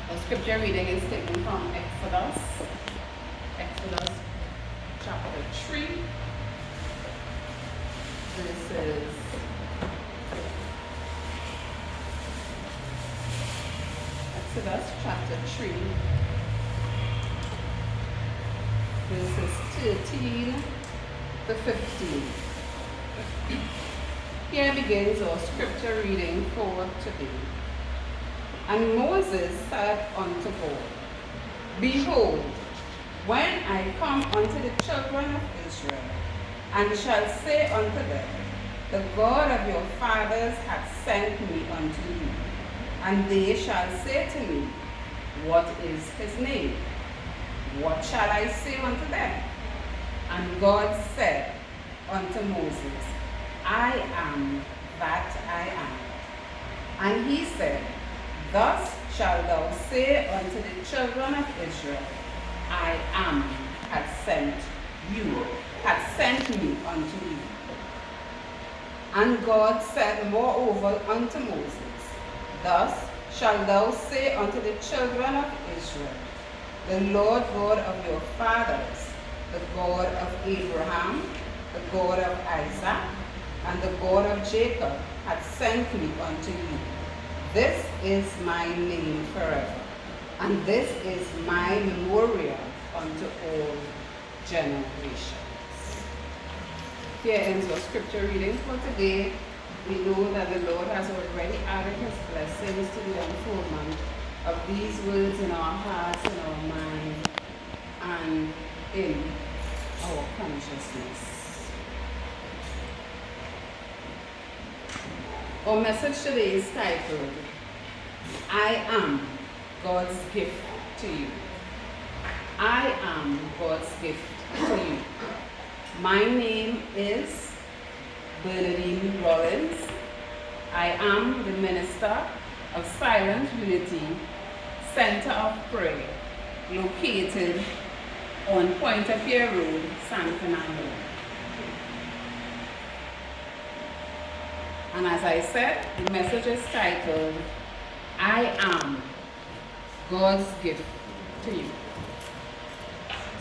The scripture reading is taken from Exodus chapter 3, verses Exodus chapter 3, verses 13 to 15. Here begins our scripture reading for today. And Moses said unto God, Behold, when I come unto the children of Israel, and shall say unto them, The God of your fathers hath sent me unto you, and they shall say to me, What is his name? What shall I say unto them? And God said unto Moses, I am that I am. And he said, Thus shalt thou say unto the children of Israel, I am hath sent me unto you. And God said moreover unto Moses, Thus shalt thou say unto the children of Israel, The Lord God of your fathers, the God of Abraham, the God of Isaac, and the God of Jacob, hath sent me unto you. This is my name forever, and this is my memorial unto all generations. Here ends our scripture reading for today. We know that the Lord has already added his blessings to the unfoldment of these words in our hearts, in our minds, and in our consciousness. Our message today is titled, I am God's gift to you. I am God's gift to you. My name is Bernadine Rawlins. I am the minister of Silent Unity Center of Prayer, located on Point of Pierre Road, San Fernando. And as I said, the message is titled, I am God's gift to you.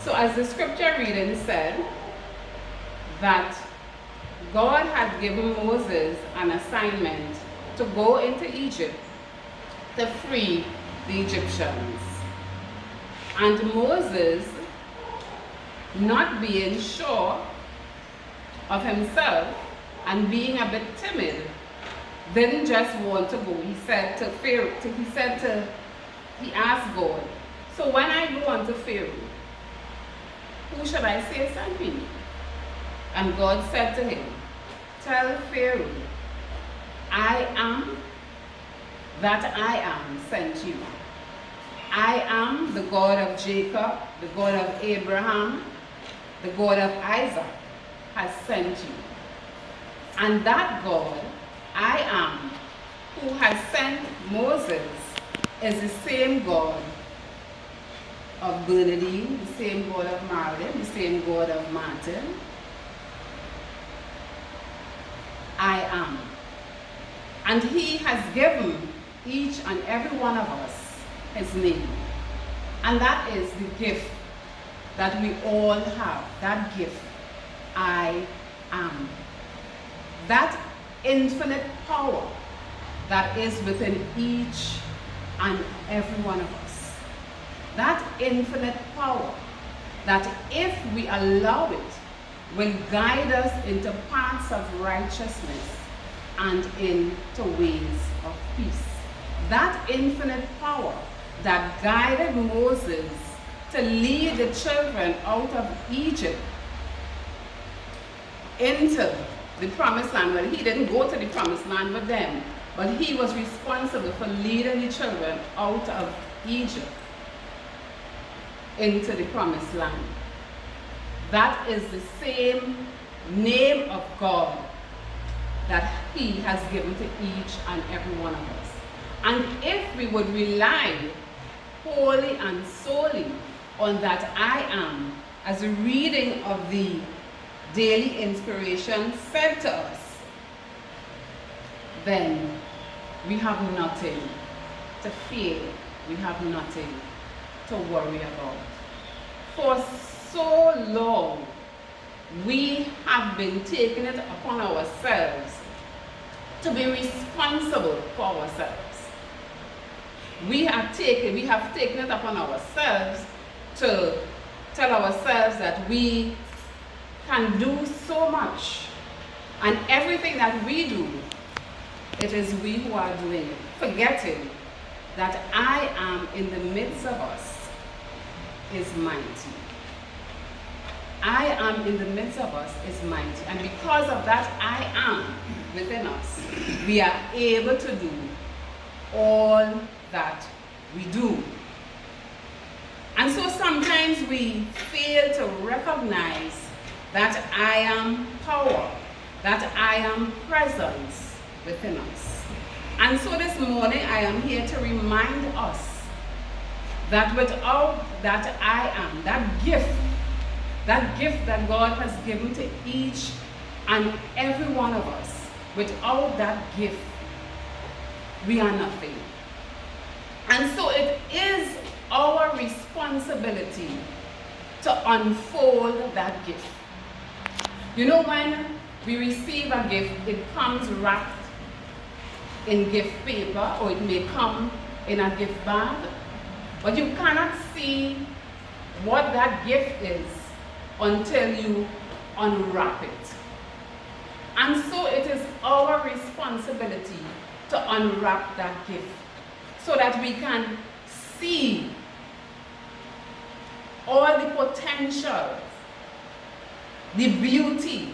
So as the scripture reading said, that God had given Moses an assignment to go into Egypt to free the Egyptians. And Moses, not being sure of himself and being a bit timid, didn't just want to go. He asked God, so when I go unto Pharaoh, who should I say sent me? And God said to him, Tell Pharaoh, I am that I am sent you. I am the God of Jacob, the God of Abraham, the God of Isaac has sent you. And that God, I am, who has sent Moses, is the same God of Bernadine, the same God of Marilyn, the same God of Martin. I am. And he has given each and every one of us his name. And that is the gift that we all have. That gift, I am. That infinite power that is within each and every one of us. That infinite power that if we allow it, will guide us into paths of righteousness and into ways of peace. That infinite power that guided Moses to lead the children out of Egypt into the promised land. Well, he didn't go to the promised land with them, but he was responsible for leading the children out of Egypt into the promised land. That is the same name of God that he has given to each and every one of us. And if we would rely wholly and solely on that I am, as a reading of the daily inspiration said to us, then we have nothing to fear we have nothing to worry about. For so long, we have been taking it upon ourselves to be responsible for ourselves. We have taken it upon ourselves to tell ourselves that we can do so much, and everything that we do, it is we who are doing it, forgetting that I am in the midst of us is mighty. I am in the midst of us is mighty, and because of that I am within us, we are able to do all that we do. And so sometimes we fail to recognize that I am power, that I am presence within us. And so this morning I am here to remind us that without that I am, that gift that God has given to each and every one of us, without that gift, we are nothing. And so it is our responsibility to unfold that gift. You know, when we receive a gift, it comes wrapped in gift paper, or it may come in a gift bag, but you cannot see what that gift is until you unwrap it. And so it is our responsibility to unwrap that gift so that we can see all the potential, the beauty,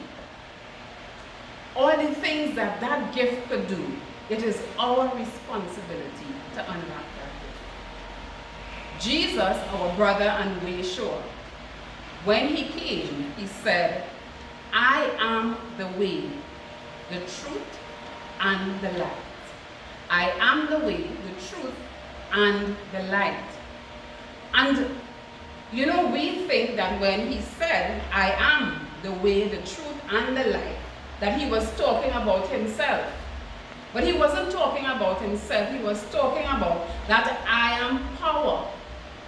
all the things that that gift could do. It is our responsibility to unwrap that gift. Jesus, our brother and way shower, when he came, he said, I am the way, the truth, and the light. I am the way, the truth, and the light. And you know, we think that when he said, I am the way, the truth, and the light, that he was talking about himself. But he wasn't talking about himself, he was talking about that I am power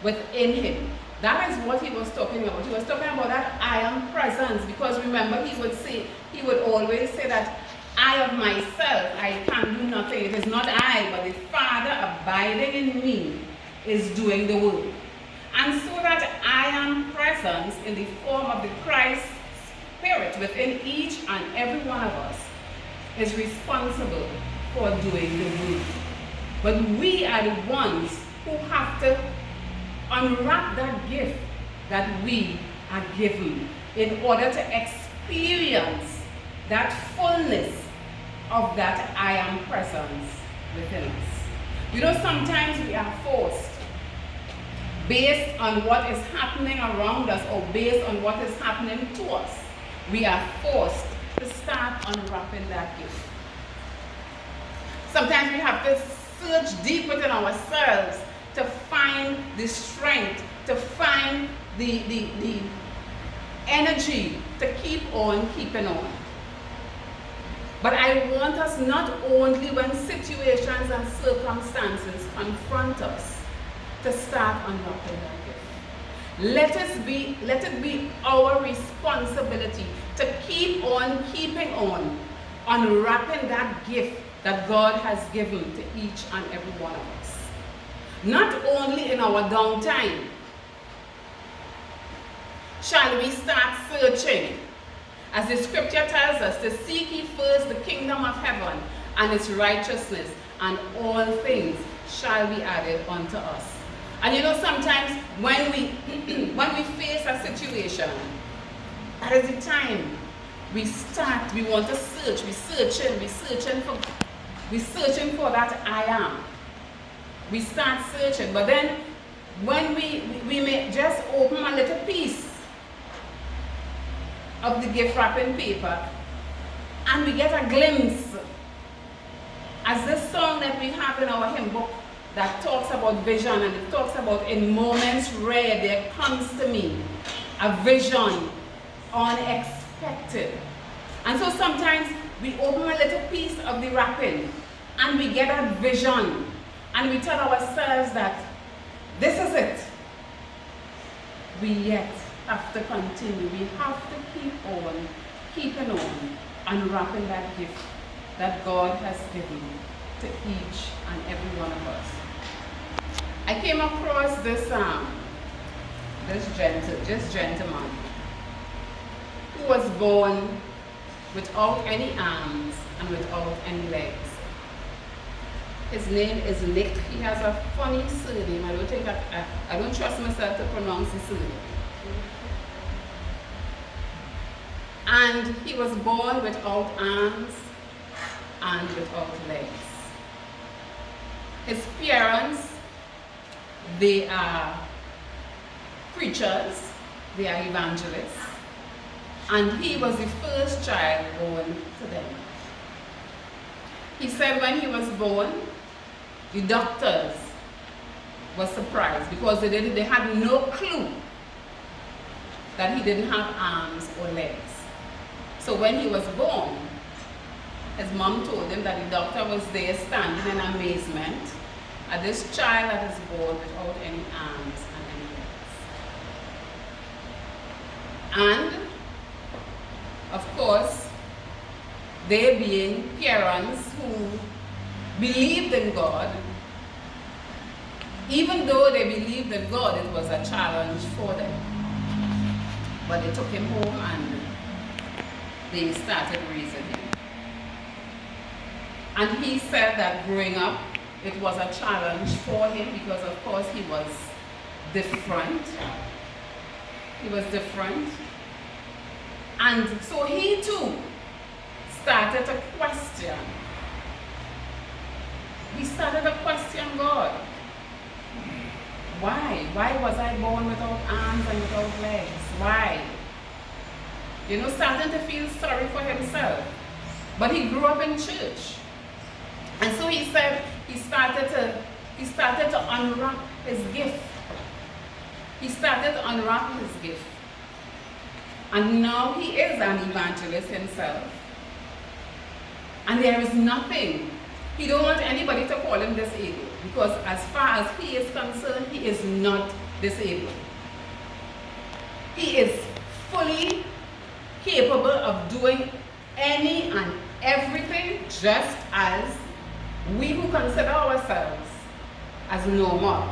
within him. That is what he was talking about. He was talking about that I am presence, because remember he would always say that I of myself, I can do nothing. It is not I, but the Father abiding in me is doing the work. And so that I am presence in the form of the Christ Spirit within each and every one of us is responsible for doing the work. But we are the ones who have to unwrap that gift that we are given in order to experience that fullness of that I am presence within us. You know, sometimes we are forced, based on what is happening around us or based on what is happening to us, we are forced to start unwrapping that gift. Sometimes we have to search deep within ourselves to find the strength, to find the energy to keep on keeping on. But I want us not only when situations and circumstances confront us to start unwrapping that gift. Let it be our responsibility to keep on keeping on unwrapping that gift that God has given to each and every one of us. Not only in our downtime shall we start searching, as the scripture tells us, to seek ye first the kingdom of heaven and its righteousness, and all things shall be added unto us. And you know, sometimes when we face a situation, that is the time we want to search, we're searching for that I am. We start searching, but then when we may just open a little piece of the gift wrapping paper and we get a glimpse, as this song that we have in our hymn book that talks about vision, and it talks about in moments rare there comes to me a vision unexpected. And so sometimes we open a little piece of the wrapping and we get a vision, and we tell ourselves that This is it. We yet have to continue. We have to keep on, keeping on, unwrapping that gift that God has given to each and every one of us. I came across this gentleman who was born without any arms and without any legs. His name is Nick. He has a funny surname. I don't trust myself to pronounce his surname. And he was born without arms and without legs. His parents, they are preachers, they are evangelists, and he was the first child born to them. He said when he was born, the doctors were surprised because they had no clue that he didn't have arms or legs. So when he was born, his mom told him that the doctor was there standing in amazement at this child that is born without any arms and any legs. And, of course, they being parents who believed in God, even though they believed in God, it was a challenge for them. But they took him home and they started raising him. And he said that growing up, it was a challenge for him because, of course, he was different. He was different. And so he too started to question. He started to question God. Why? Why was I born without arms and without legs? Why? You know, starting to feel sorry for himself. But he grew up in church. And so he said he started to unwrap his gift. He started to unwrap his gift. And now he is an evangelist himself. And there is nothing. He don't want anybody to call him disabled, because as far as he is concerned, he is not disabled. He is fully capable of doing any and everything, just as we who consider ourselves as normal.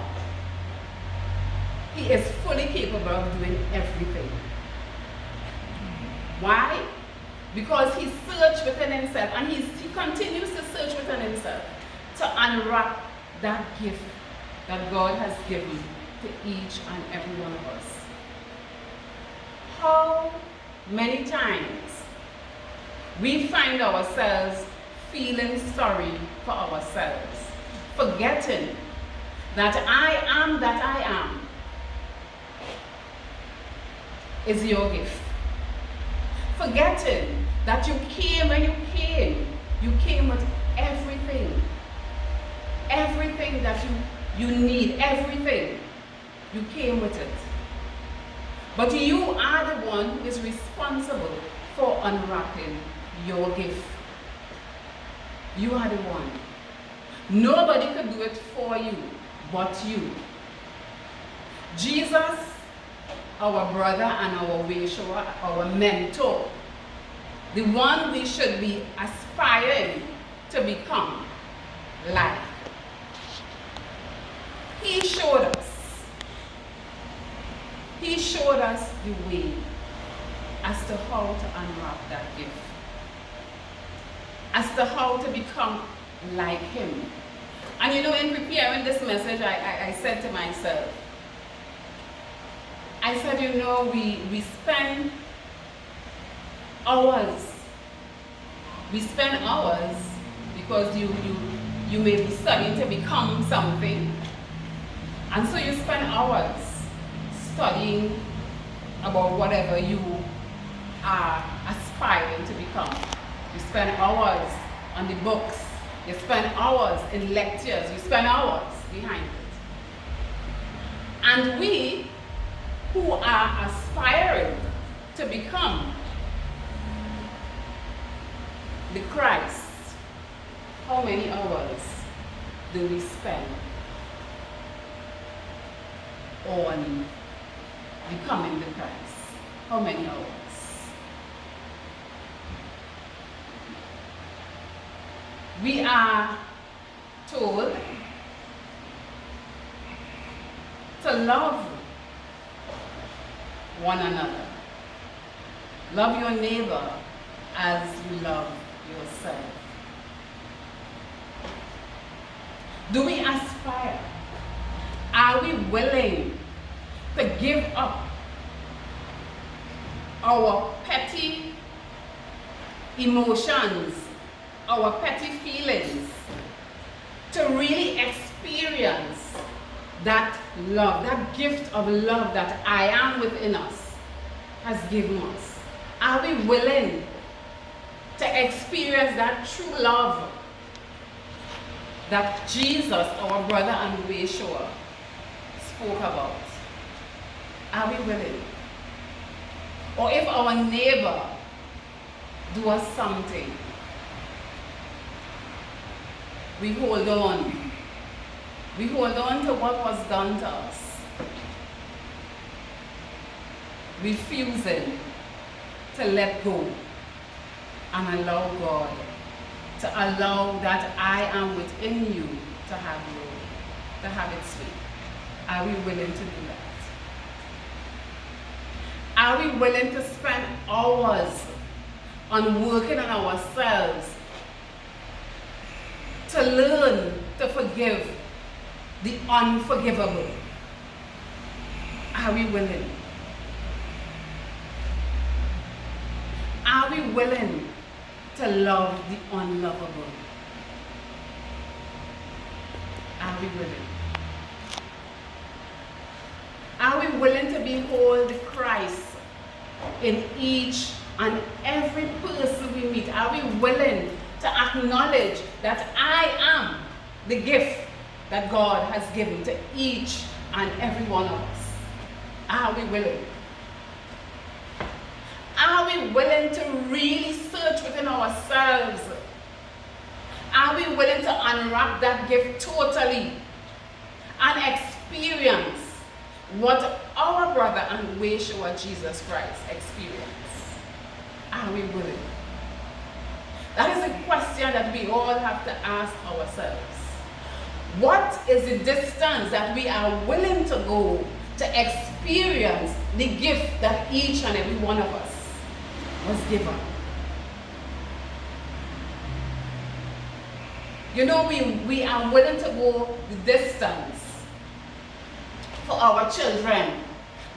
He is fully capable of doing everything. Why? Because he searched within himself, and he continues to search within himself to unwrap that gift that God has given to each and every one of us. How many times we find ourselves feeling sorry for ourselves, forgetting that I am is your gift. Forgetting that you came with everything. Everything that you need, everything. You came with it. But you are the one who is responsible for unwrapping your gift. You are the one. Nobody could do it for you but you. Jesus, our brother and our way shower, our mentor, the one we should be aspiring to become like. He showed us. He showed us the way as to how to unwrap that gift. As to how to become like him. And you know, in preparing this message, I said to myself, I said, you know, we spend hours. We spend hours because you may be studying to become something. And so you spend hours studying about whatever you are aspiring to become. You spend hours on the books. You spend hours in lectures. You spend hours behind it. And we who are aspiring to become the Christ, how many hours do we spend? on becoming the Christ? How many hours? We are told to love one another. Love your neighbor as you love yourself. Do we aspire? Are we willing to give up our petty emotions, our petty feelings, to really experience that love, that gift of love that I am within us has given us? Are we willing to experience that true love that Jesus, our brother and way shower, spoke about? Are we willing? Or if our neighbor do us something, we hold on. We hold on to what was done to us, refusing to let go and allow God to allow that I am within you to have its way. Are we willing to do that? Are we willing to spend hours on working on ourselves to learn to forgive the unforgivable? Are we willing? Are we willing to love the unlovable? Are we willing? Are we willing to behold Christ in each and every person we meet? Are we willing to acknowledge that I am the gift that God has given to each and every one of us? Are we willing? Are we willing to really search within ourselves? Are we willing to unwrap that gift totally and experience what our brother and way shower Jesus Christ experienced? Are we willing? That is a question that we all have to ask ourselves. What is the distance that we are willing to go to experience the gift that each and every one of us was given? You know, we are willing to go the distance for our children.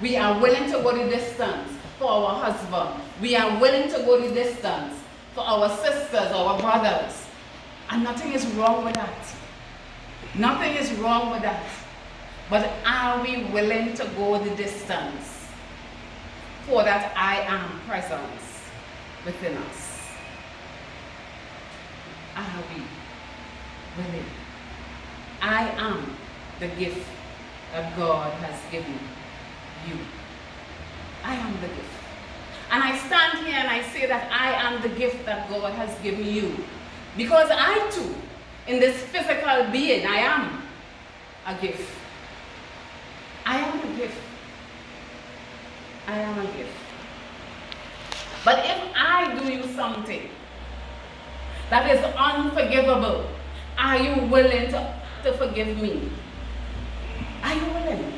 We are willing to go the distance for our husband. We are willing to go the distance for our sisters, our brothers. And nothing is wrong with that. Nothing is wrong with that. But are we willing to go the distance for that I am presence within us? Are we willing? I am the gift that God has given you. I am the gift. And I stand here and I say that I am the gift that God has given you. Because I too, in this physical being, I am a gift. I am a gift. I am a gift. But if I do you something that is unforgivable, are you willing to forgive me? Are you willing?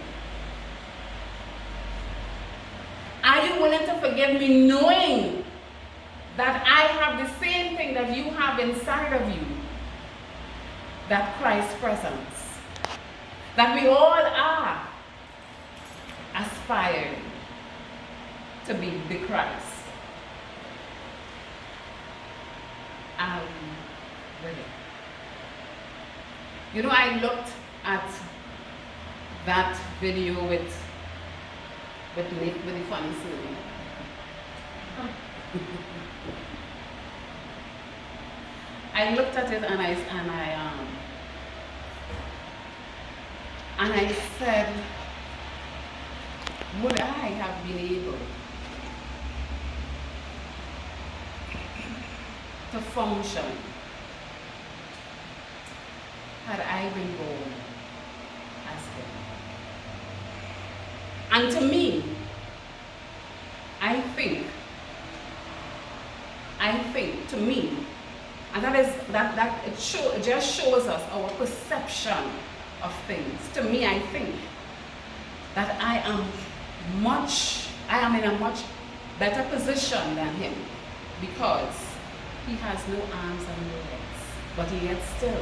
Are you willing to forgive me knowing that I have the same thing that you have inside of you? That Christ's presence. That we all are aspiring to be the Christ. Are we willing? You know, I looked at that video with Nick with the funny singing. I looked at it and I said, would I have been able to function had I been born as him? And to me, I think, to me, and it just shows us our perception of things. To me, I think that I am in a much better position than him, because he has no arms and no legs, but yet still,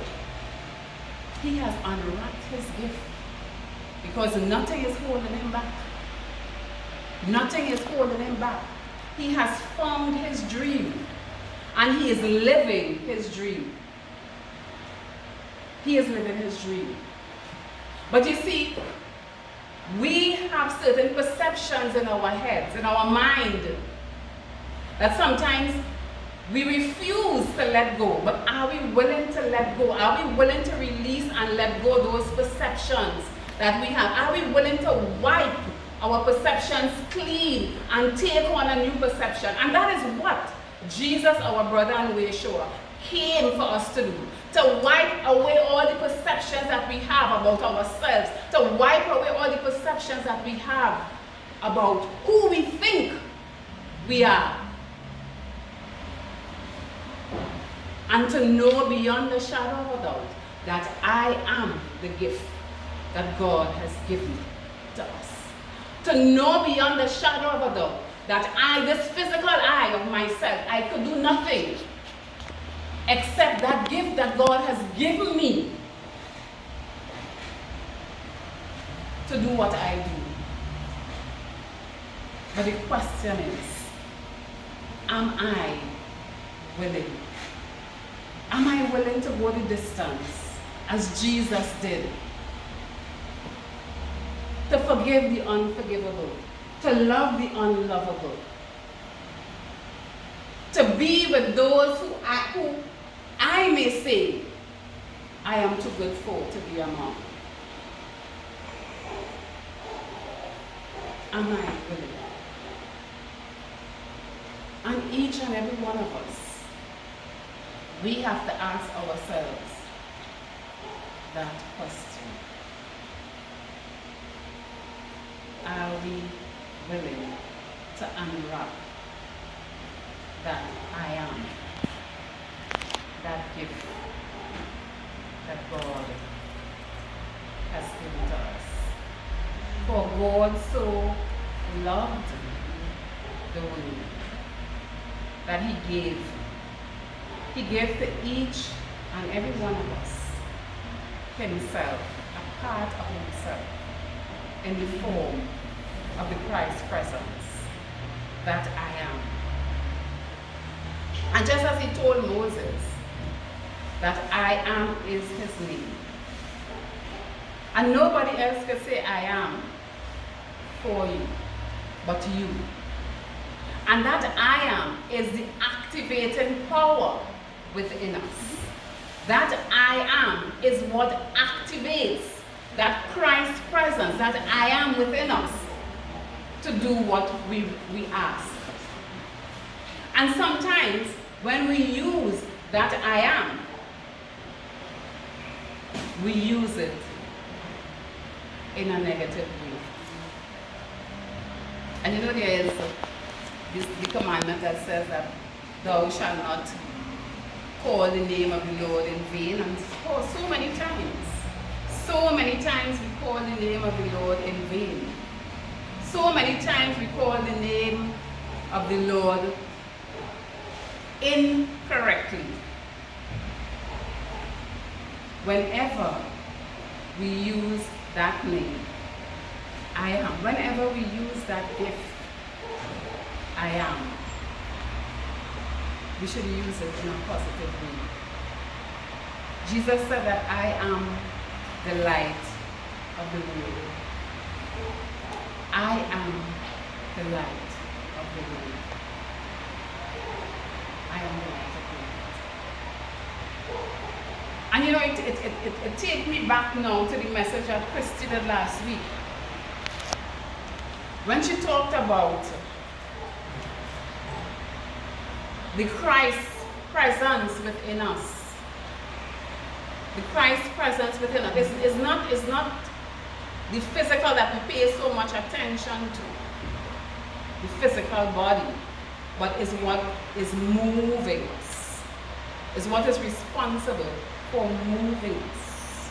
he has unwrapped his gift, because nothing is holding him back. Nothing is holding him back. He has found his dream, and he is living his dream. He is living his dream. But you see, we have certain perceptions in our heads, in our mind, that sometimes we refuse to let go. But are we willing to let go? Are we willing to release and let go those perceptions that we have? Are we willing to wipe our perceptions clean and take on a new perception? And that is what Jesus, our brother and way shower, came for us to do. To wipe away all the perceptions that we have about ourselves. To wipe away all the perceptions that we have about who we think we are. And to know beyond the shadow of a doubt that I am the gift that God has given to us. To know beyond the shadow of a doubt that I, this physical I of myself, I could do nothing except that gift that God has given me to do what I do. But the question is, am I willing? Am I willing to go the distance as Jesus did? To forgive the unforgivable, to love the unlovable, to be with those who I may say I am too good for to be among. Am I willing? And each and every one of us, we have to ask ourselves that question. Are we willing to unwrap that I am, that gift that God has given to us? For God so loved the world that he gave to each and every one of us himself, a part of himself, in the form of the Christ presence that I am. And just as he told Moses that I am is his name, and nobody else can say I am for you but you. And that I am is the activating power within us. That I am is what activates that Christ presence, that I am within us, to do what we ask. And sometimes when we use that I am, we use it in a negative way. And you know, there is the commandment that says that thou shalt not call the name of the Lord in vain. And so many times we call the name of the Lord in vain. So many times we call the name of the Lord incorrectly. Whenever we use that name, I am. Whenever we use that gift, I am, we should use it in a positive way. Jesus said that I am the light of the world. I am the light of the world. I am the light of the world. And you know, it takes me back now to the message that Christy did last week, when she talked about the Christ presence within us. The Christ presence within us is not The physical that we pay so much attention to, the physical body, but is what is moving us, is what is responsible for moving us.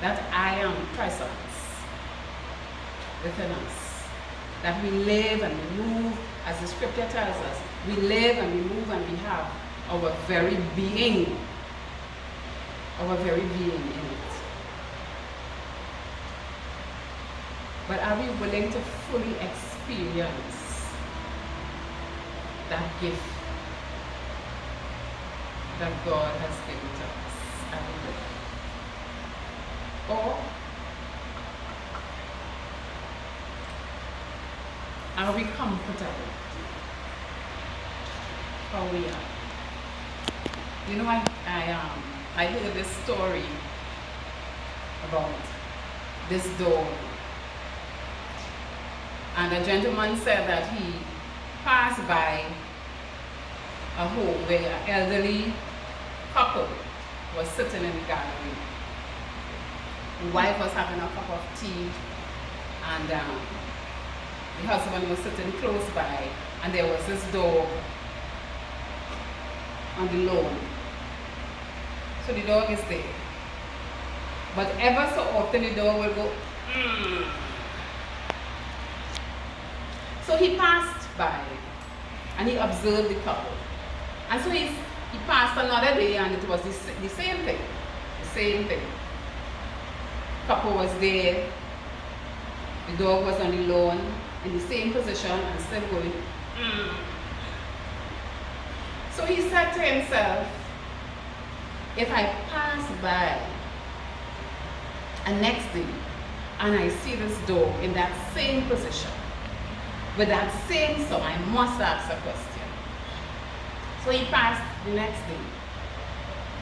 That I am presence within us. That we live and we move, as the scripture tells us, we live and we move and we have our very being in it. But are we willing to fully experience that gift that God has given to us? Are we willing? Or are we comfortable how we are? You know, I heard this story about this dog. And a gentleman said that he passed by a home where an elderly couple was sitting in the gallery. The wife was having a cup of tea, and the husband was sitting close by, and there was this dog on the lawn. So the dog is there. But ever so often the dog will go, mm. So he passed by and he observed the couple. And so he passed another day and it was the same thing. The same thing. Couple was there. The dog was on the lawn in the same position and still going, mm. So he said to himself, if I pass by and next day and I see this dog in that same position, with that same song, I must ask a question. So he passed the next day.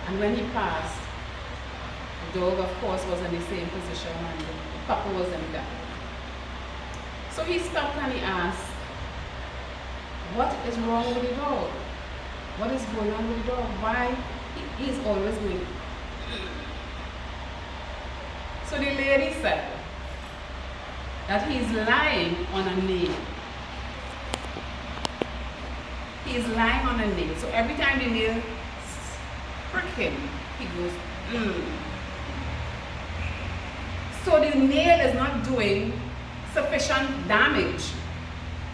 And when he passed, the dog of course was in the same position and the couple was in the gallery. So he stopped and he asked, what is wrong with the dog? What is going on with the dog? Why he's always going? So the lady said that he's lying on a nail. He's lying on a nail. So every time the nail prick him, he goes, mm. So the nail is not doing sufficient damage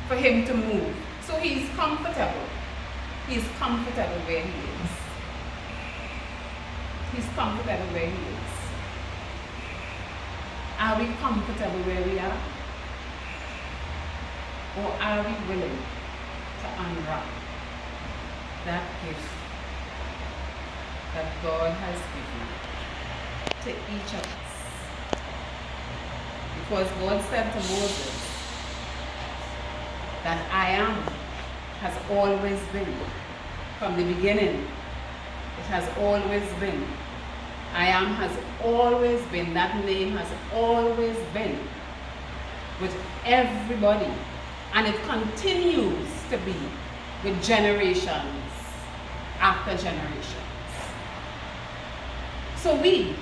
for him to move. So he's comfortable. He's comfortable where he is. He's comfortable where he is. Are we comfortable where we are? Or are we willing to unwrap that gift that God has given to each of us? Because God said to Moses that I am has always been. From the beginning, it has always been. I am has always been. That name has always been with everybody. And it continues to be with generations after generations. So we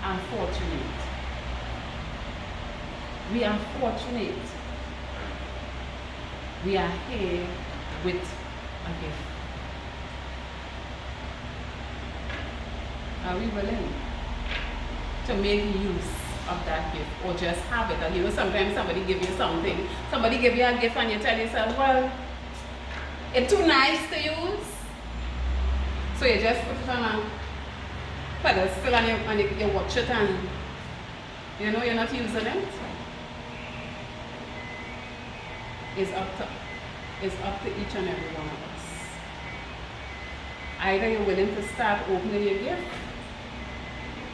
are fortunate. We are fortunate. We are here with a gift. Are we willing to make use of that gift or just have it? And you know, sometimes somebody give you something, somebody give you a gift and you tell yourself, well, it's too nice to use. So you just put it on a pedestal and you watch it and you know you're not using it. It's up to each and every one of us. Either you're willing to start opening your gift,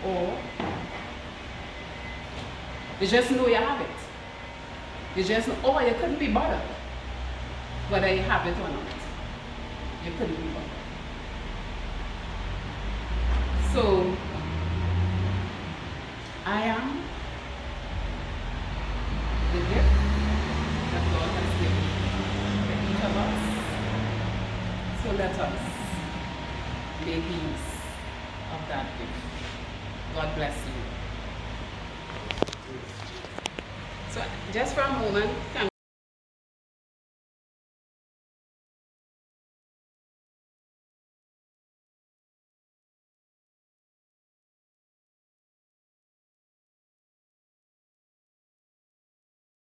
or you just know you have it. You just know, oh, you couldn't be bothered whether you have it or not. You couldn't be bothered. So, I am the gift that God has given to each of us. So let us make use of that gift. God bless you. just for a moment.